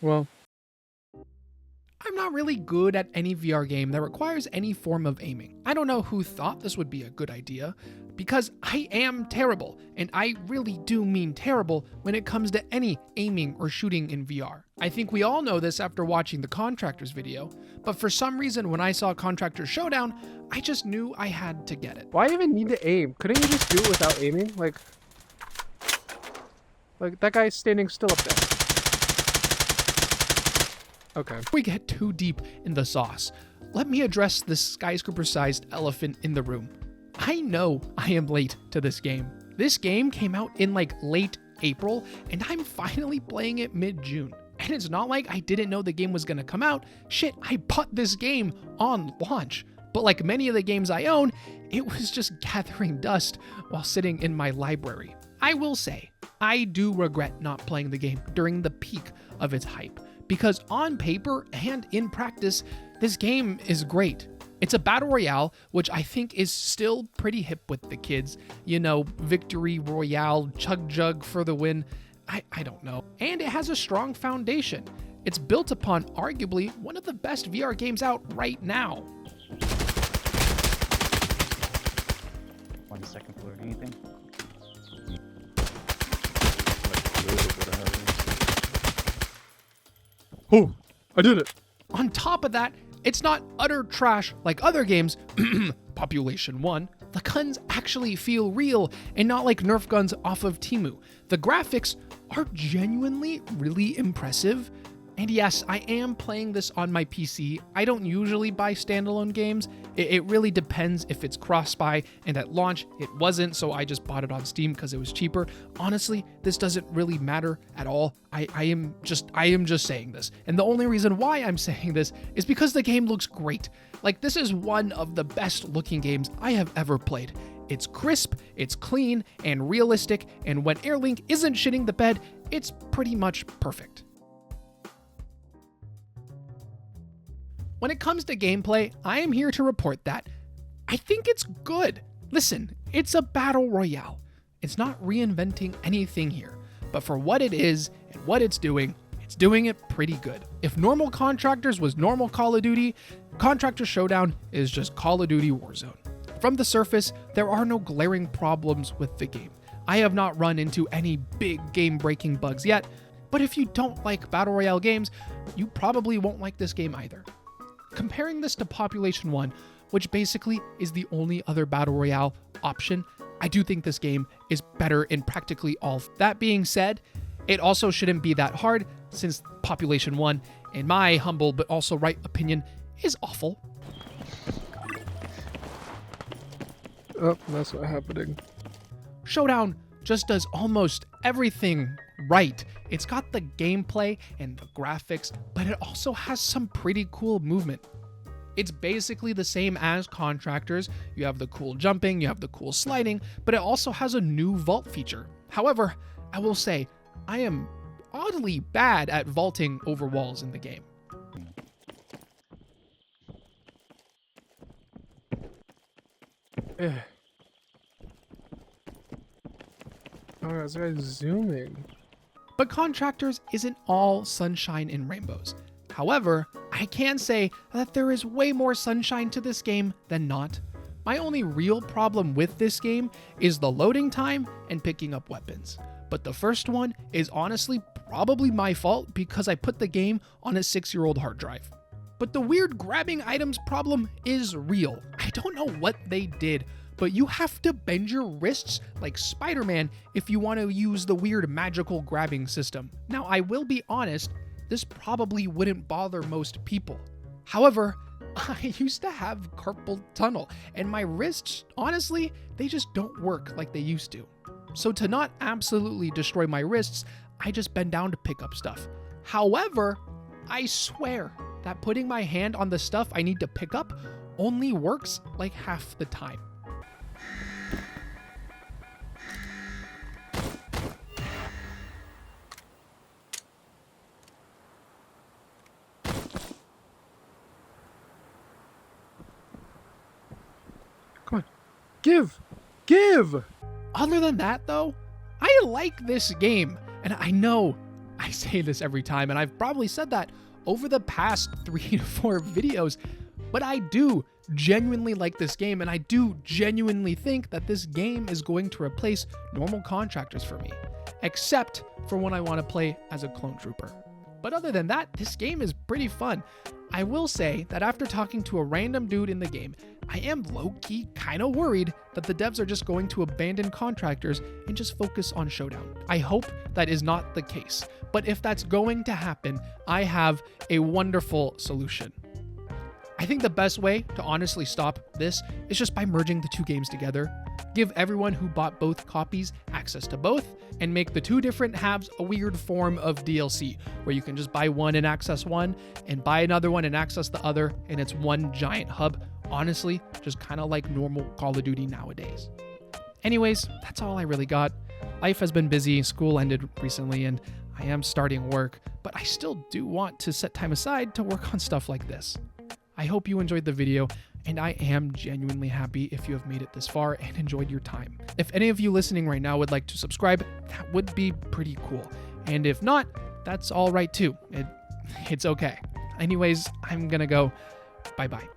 Well, I'm not really good at any VR game that requires any form of aiming. I don't know who thought this would be a good idea, because I am terrible, and I really do mean terrible when it comes to any aiming or shooting in VR. I think we all know this after watching the Contractors video, but for some reason when I saw Contractors Showdown, I just knew I had to get it. why even need to aim? Couldn't you just do it without aiming? Like that guy's standing still up there. Okay. Before we get too deep in the sauce, let me address this skyscraper-sized elephant in the room. I know I am late to this game. This game came out in like late April, and I'm finally playing it mid-June. And it's not like I didn't know the game was gonna come out. Shit, I bought this game on launch. But like many of the games I own, it was just gathering dust while sitting in my library. I will say, I do regret not playing the game during the peak of its hype, because on paper and in practice, this game is great. It's a battle royale, which I think is still pretty hip with the kids. You know, victory royale, chug jug for the win. I don't know. And it has a strong foundation. It's built upon arguably one of the best VR games out right now. On the second floor, anything? Oh, I did it. On top of that, it's not utter trash like other games, Population 1. The guns actually feel real and not like Nerf guns off of Temu. The graphics are genuinely really impressive. And yes, I am playing this on my PC. I don't usually buy standalone games. It really depends if it's cross-buy, and at launch it wasn't, so I just bought it on Steam because it was cheaper. Honestly, this doesn't really matter at all. I am just saying this. And the only reason why I'm saying this is because the game looks great. Like, this is one of the best looking games I have ever played. It's crisp, it's clean, and realistic, and when Airlink isn't shitting the bed, it's pretty much perfect. When it comes to gameplay, I am here to report that I think it's good. Listen, it's a battle royale. It's not reinventing anything here, but for what it is and what it's doing it pretty good. If normal Contractors was normal Call of Duty, Contractors Showdown is just Call of Duty Warzone. From the surface, there are no glaring problems with the game. I have not run into any big game-breaking bugs yet, but if you don't like battle royale games, you probably won't like this game either. Comparing this to Population 1, which basically is the only other battle royale option, I do think this game is better in practically all. That being said, it also shouldn't be that hard, since Population 1, in my humble but also right opinion, is awful. Oh, that's not happening. Showdown just does almost everything right. It's got the gameplay and the graphics, but it also has some pretty cool movement. It's basically the same as Contractors. You have the cool jumping, you have the cool sliding, but it also has a new vault feature. However, I will say, I am oddly bad at vaulting over walls in the game. Oh, this guy's zooming. But Contractors isn't all sunshine and rainbows. However, I can say that there is way more sunshine to this game than not. My only real problem with this game is the loading time and picking up weapons. But the first one is honestly probably my fault because I put the game on a 6-year-old hard drive. But the weird grabbing items problem is real. I don't know what they did, but you have to bend your wrists like Spider-Man if you want to use the weird magical grabbing system. Now, I will be honest, this probably wouldn't bother most people. However, I used to have carpal tunnel, and my wrists, honestly, they just don't work like they used to. So to not absolutely destroy my wrists, I just bend down to pick up stuff. However, I swear that putting my hand on the stuff I need to pick up only works like half the time. Come on. Give! Other than that, though, I like this game, and I know I say this every time, and I've probably said that over the past 3 to 4 videos, but I do genuinely like this game, and I do genuinely think that this game is going to replace normal Contractors for me, except for when I want to play as a clone trooper. But other than that, this game is pretty fun. I will say that after talking to a random dude in the game, I am low-key kind of worried that the devs are just going to abandon Contractors and just focus on Showdown. I hope that is not the case, but if that's going to happen, I have a wonderful solution. I think the best way to honestly stop this is just by merging the 2 games together. Give everyone who bought both copies access to both, and make the 2 different halves a weird form of DLC, where you can just buy one and access one, and buy another one and access the other, and it's one giant hub. Honestly, just kind of like normal Call of Duty nowadays. Anyways, that's all I really got. Life has been busy, school ended recently, and I am starting work, but I still do want to set time aside to work on stuff like this. I hope you enjoyed the video, and I am genuinely happy if you have made it this far and enjoyed your time. If any of you listening right now would like to subscribe, that would be pretty cool. And if not, that's all right too. It's okay. Anyways, I'm gonna go. Bye-bye.